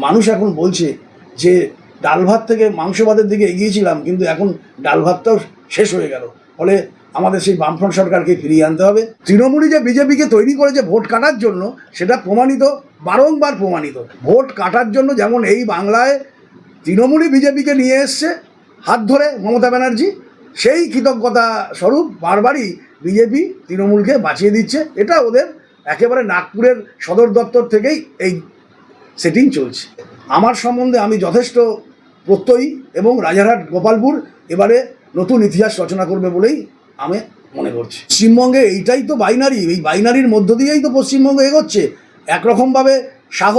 মানুষ এখন বলছে যে ডাল ভাত থেকে মাংস ভাতের দিকে এগিয়েছিলাম, কিন্তু এখন ডাল ভাতটাও শেষ হয়ে গেল। ফলে আমাদের সেই বামফ্রন্ট সরকারকে ফিরিয়ে আনতে হবে। তৃণমূলই যে বিজেপিকে তৈরি করেছে ভোট কাটার জন্য, সেটা প্রমাণিত, বারংবার প্রমাণিত। ভোট কাটার জন্য যেমন এই বাংলায় তৃণমূলই বিজেপিকে নিয়ে এসছে হাত ধরে মমতা ব্যানার্জি, সেই কৃতজ্ঞতা স্বরূপ বারবারই বিজেপি তৃণমূলকে বাঁচিয়ে দিচ্ছে। এটা ওদের একেবারে নাগপুরের সদর দপ্তর থেকেই এই সেটিং চলছে। আমার সম্বন্ধে আমি যথেষ্ট প্রত্যয়ী এবং রাজারহাট গোপালপুর এবারে নতুন ইতিহাস রচনা করবে বলেই আমি মনে করছি। পশ্চিমবঙ্গে এইটাই তো বাইনারি, এই বাইনারির মধ্য দিয়েই তো পশ্চিমবঙ্গ এগোচ্ছে। একরকমভাবে শাহ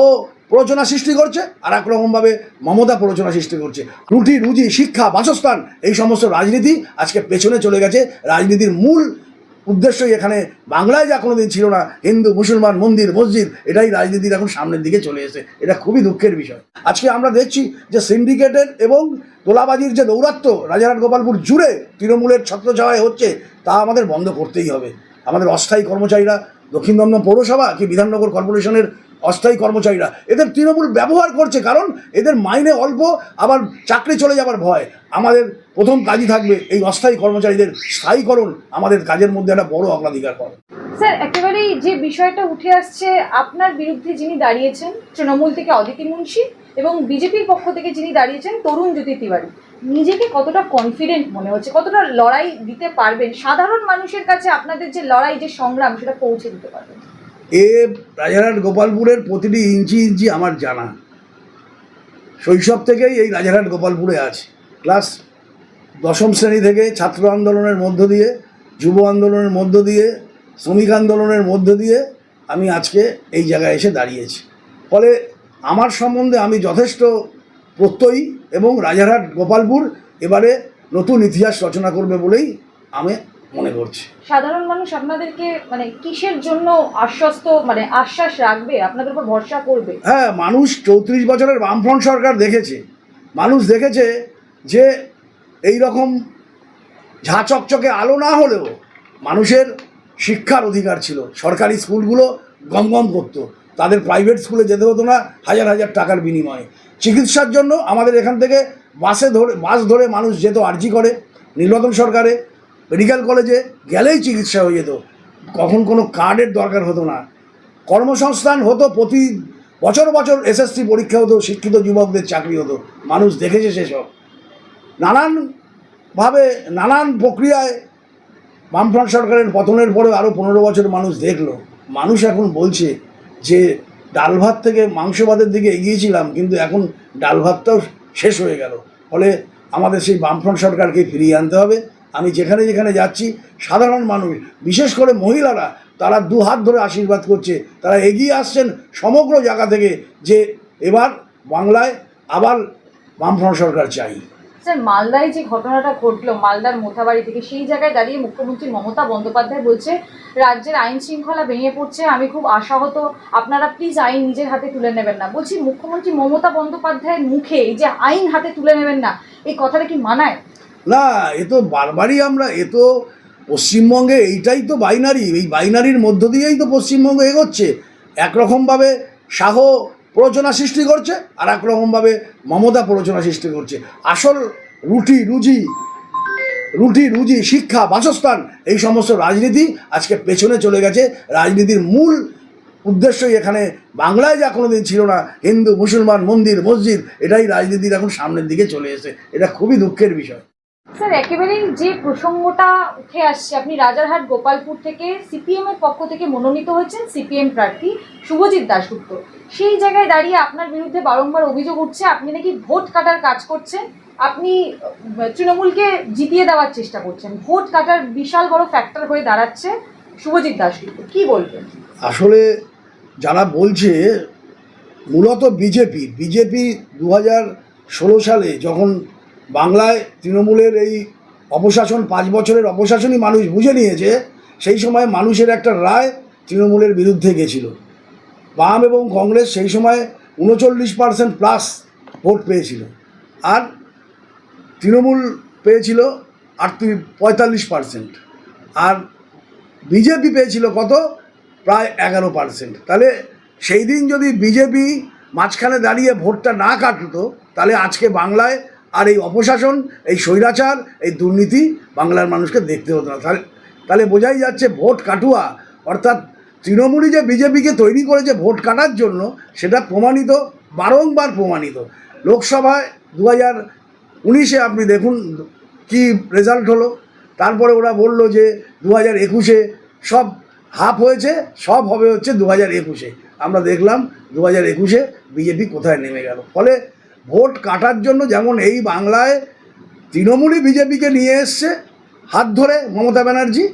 প্ররোচনা সৃষ্টি করছে, আর একরকমভাবে মমতা প্ররোচনা সৃষ্টি করছে। রুটি রুজি, শিক্ষা, বাসস্থান, এই সমস্ত রাজনীতি আজকে পেছনে চলে গেছে। রাজনীতির মূল উদ্দেশ্যই এখানে বাংলায় যা কোনোদিন ছিল না, হিন্দু মুসলমান, মন্দির মসজিদ, এটাই রাজনীতির এখন সামনের দিকে চলে এসে। এটা খুবই দুঃখের বিষয়। আজকে আমরা দেখছি যে সিন্ডিকেটের এবং তোলাবাজির যে দৌরাত্ম্য রাজারহাট গোপালপুর জুড়ে তৃণমূলের ছত্রছায়ায় হচ্ছে, তা আমাদের বন্ধ করতেই হবে। আমাদের অস্থায়ী কর্মচারীরা, দক্ষিণ দমদম পৌরসভা কি বিধাননগর কর্পোরেশনের অস্থায়ী কর্মচারীরা, এদের তৃণমূল ব্যবহার করছে, কারণ এদের মাইনে অল্প, আবার চাকরি চলে যাবার ভয়। আমাদের প্রথম কাজই থাকবে এই অস্থায়ী কর্মচারীদের স্থায়ীকরণ, আমাদের কাজের মধ্যে একটা বড় অগ্রাধিকার করে। স্যার, একেবারেই যে বিষয়টা উঠে আসছে, আপনার বিরুদ্ধে যিনি দাঁড়িয়েছেন তৃণমূল থেকে অদিতি মুন্সি এবং বিজেপির পক্ষ থেকে যিনি দাঁড়িয়েছেন তরুণ জ্যোতি তিওয়ারি, নিজেকে কতটা কনফিডেন্ট মনে হচ্ছে, কতটা লড়াই দিতে পারবেন, সাধারণ মানুষের কাছে আপনাদের যে লড়াই, যে সংগ্রাম, সেটা পৌঁছে দিতে পারবেন? রাজারহাট গোপালপুরের প্রতিটি ইঞ্চি ইঞ্চি আমার জানা। শৈশব থেকেই এই রাজারহাট গোপালপুরে আছে। ক্লাস 10ম শ্রেণী থেকে ছাত্র আন্দোলনের মধ্য দিয়ে, যুব আন্দোলনের মধ্য দিয়ে, শ্রমিক আন্দোলনের মধ্য দিয়ে আমি আজকে এই জায়গায় এসে দাঁড়িয়েছি। ফলে আমার সম্বন্ধে আমি যথেষ্ট প্রত্যয়ী এবং রাজারহাট গোপালপুর এবারে নতুন ইতিহাস রচনা করবে বলেই আমি মনে করছি। সাধারণ মানুষ আপনাদেরকে কিসের জন্য আশ্বাস রাখবে, আপনাদের উপর ভরসা করবে? হ্যাঁ, মানুষ 34 বছরের বামফ্রন্ট সরকার দেখেছে। মানুষ দেখেছে যে এই রকম ঝা চকচকে আলো না হলেও মানুষের শিক্ষার অধিকার ছিল। সরকারি স্কুলগুলো গমগম করতো, তাদের প্রাইভেট স্কুলে যেতে হতো না হাজার হাজার টাকার বিনিময়ে। চিকিৎসার জন্য আমাদের এখান থেকে বাস ধরে মানুষ যেত আরজি করে, নীলরতন সরকারে মেডিকেল কলেজে গেলেই চিকিৎসা হয়ে যেত, কখন কোনো কার্ডের দরকার হতো না। কর্মসংস্থান হতো, প্রতি বছর বছর এসএসসি পরীক্ষা হতো, শিক্ষিত যুবকদের চাকরি হতো। মানুষ দেখেছে সেসব। নানানভাবে নানান প্রক্রিয়ায় বামফ্রন্ট সরকারের পতনের পরে আরও 15 বছর মানুষ দেখলো। মানুষ এখন বলছে যে ডাল ভাত থেকে মাংস ভাতের দিকে এগিয়েছিলাম, কিন্তু এখন ডাল ভাতটাও শেষ হয়ে গেল। ফলে আমাদের সেই বামফ্রন্ট সরকারকে ফিরিয়ে আনতে হবে। আমি যেখানে যেখানে যাচ্ছি, সাধারণ মানুষ, বিশেষ করে মহিলারা, তারা দু হাত ধরে আশীর্বাদ করছে। তারা এগিয়ে আসছেন সমগ্র জায়গা থেকে যে এবার বাংলায় আবার বামফ্রন্ট সরকার চাই। স্যার, মালদায় যে ঘটনাটা ঘটলো, মালদার মোথাবাড়ি থেকে, সেই জায়গায় দাঁড়িয়ে মুখ্যমন্ত্রী মমতা বন্দ্যোপাধ্যায় বলছে রাজ্যের আইন শৃঙ্খলা ভেঙে পড়ছে, আমি খুব আশাহত, আপনারা প্লিজ আইন নিজের হাতে তুলে নেবেন না। বলছি, মুখ্যমন্ত্রী মমতা বন্দ্যোপাধ্যায়ের মুখে এই যে আইন হাতে তুলে নেবেন না, এই কথাটা কি মানায়? না, এ তো বারবারই এ তো পশ্চিমবঙ্গে এইটাই তো বাইনারি, এই বাইনারির মধ্য দিয়েই তো পশ্চিমবঙ্গ এগোচ্ছে। একরকমভাবে শাহ প্ররোচনা সৃষ্টি করছে, আর একরকমভাবে মমতা প্ররোচনা সৃষ্টি করছে। আসল রুটি রুজি, শিক্ষা, বাসস্থান, এই সমস্ত রাজনীতি আজকে পেছনে চলে গেছে। রাজনীতির মূল উদ্দেশ্যই এখানে বাংলায় যা কোনোদিন ছিল না, হিন্দু মুসলমান, মন্দির মসজিদ, এটাই রাজনীতির এখন সামনের দিকে চলে এসে। এটা খুবই দুঃখের বিষয়। স্যার, একেবারেই যে প্রসঙ্গটা উঠে আসছে, আপনি রাজারহাট গোপালপুর থেকে সিপিএম এর পক্ষ থেকে মনোনীত হয়েছেন সিপিএম প্রার্থী শুভজিৎ দাশগুপ্ত। সেই জায়গায় দাঁড়িয়ে আপনার বিরুদ্ধে বারংবার অভিযোগ উঠছে আপনি নাকি ভোট কাটার কাজ করছেন, আপনি তৃণমূলকে জিতিয়ে দেওয়ার চেষ্টা করছেন। ভোট কাটার বিশাল বড় ফ্যাক্টর হয়ে দাঁড়াচ্ছে শুভজিৎ দাশগুপ্ত, কি বলবেন? আসলে যারা বলছে, মূলত বিজেপি 2016 সালে যখন বাংলায় তৃণমূলের এই অপশাসন, 5 বছরের অপশাসনই মানুষ বুঝে নিয়েছে, সেই সময় মানুষের একটা রায় তৃণমূলের বিরুদ্ধে গেছিল। বাম এবং কংগ্রেস সেই সময় 39% প্লাস ভোট পেয়েছিল, আর তৃণমূল পেয়েছিল 45%, আর বিজেপি পেয়েছিল কত, প্রায় 11%। তাহলে সেই দিন যদি বিজেপি মাঝখানে দাঁড়িয়ে ভোটটা না কাটতো, তাহলে আজকে বাংলায় আর এই অপশাসন, এই স্বৈরাচার, এই দুর্নীতি বাংলার মানুষকে দেখতে হতো না। তাহলে বোঝাই যাচ্ছে ভোট কাটুয়া, অর্থাৎ তৃণমূলই যে বিজেপিকে তৈরি করেছে ভোট কাটার জন্য, সেটা প্রমাণিত, বারংবার প্রমাণিত। লোকসভায় 2019-এ আপনি দেখুন কি রেজাল্ট হলো। তারপরে ওরা বলল যে 2021-এ সব হাফ হয়েছে, সব হবে হচ্ছে 2021-এ। আমরা দেখলাম 2021-এ বিজেপি কোথায় নেমে গেল। ফলে ভোট কাটার জন্য যেমন এই বাংলায় তৃণমূলই বিজেপিকে নিয়ে এসছে হাত ধরে মমতা ব্যানার্জি,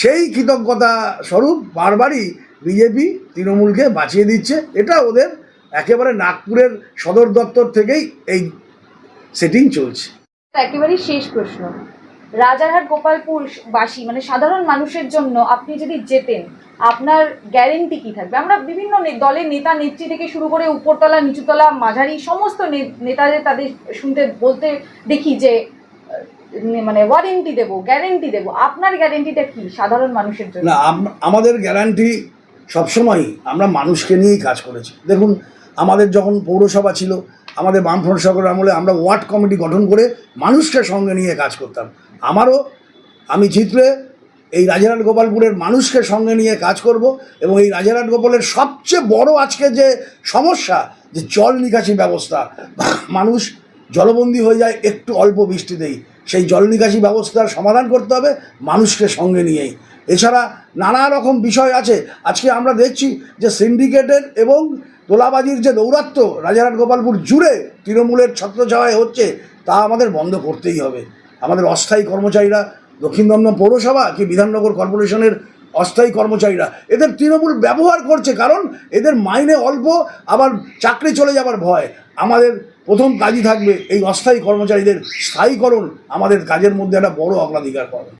সেই কৃতজ্ঞতা স্বরূপ বারবারই বিজেপি তৃণমূলকে বাঁচিয়ে দিচ্ছে। এটা ওদের একেবারে নাগপুরের সদর দপ্তর থেকেই এই সেটিং চলছে। একেবারেই শেষ প্রশ্ন, রাজারহাট গোপালপুর বাসী মানে সাধারণ মানুষের জন্য আপনি যদি যেতেন, আপনার গ্যারেন্টি কি থাকবে? আমরা বিভিন্ন দলের নেতা নেত্রী থেকে শুরু করে উপরতলা নিচুতলা মাঝারি সমস্ত নেতাদের তাদের শুনতে বলতে দেখি যে মানে ওয়ারেন্টি দেবো, গ্যারেন্টি দেবো। আপনার গ্যারেন্টিটা কি সাধারণ মানুষের জন্য? না, আমাদের গ্যারান্টি সবসময়ই আমরা মানুষকে নিয়েই কাজ করেছি। দেখুন, আমাদের যখন পৌরসভা ছিল, আমাদের বামফ্রন্ট সরকার আমলে আমরা ওয়ার্ড কমিটি গঠন করে মানুষকে সঙ্গে নিয়ে কাজ করতাম। আমি জিতলে এই রাজারহাট গোপালপুরের মানুষকে সঙ্গে নিয়ে কাজ করব। এবং এই রাজারহাট গোপালের সবচেয়ে বড় আজকে যে সমস্যা, যে জল নিকাশি ব্যবস্থা, মানুষ জলবন্দী হয়ে যায় একটু অল্প বৃষ্টিতেই, সেই জল নিকাশি ব্যবস্থার সমাধান করতে হবে মানুষকে সঙ্গে নিয়েই। এছাড়া নানা রকম বিষয় আছে। আজকে আমরা দেখছি যে সিন্ডিকেটের এবং তোলাবাজির যে দৌরাত্ম্য রাজারহাট গোপালপুর জুড়ে তৃণমূলের ছত্রছায়ায় হচ্ছে, তা আমাদের বন্ধ করতেই হবে। আমাদের অস্থায়ী কর্মচারীরা, দক্ষিণ দমদম পৌরসভা কি বিধাননগর কর্পোরেশনের অস্থায়ী কর্মচারীরা, এদের তৃণমূল ব্যবহার করছে, কারণ এদের মাইনে অল্প, আবার চাকরি চলে যাবার ভয়। আমাদের প্রথম কাজই থাকবে এই অস্থায়ী কর্মচারীদের স্থায়ীকরণ, আমাদের কাজের মধ্যে একটা বড় অগ্রাধিকার পাবে।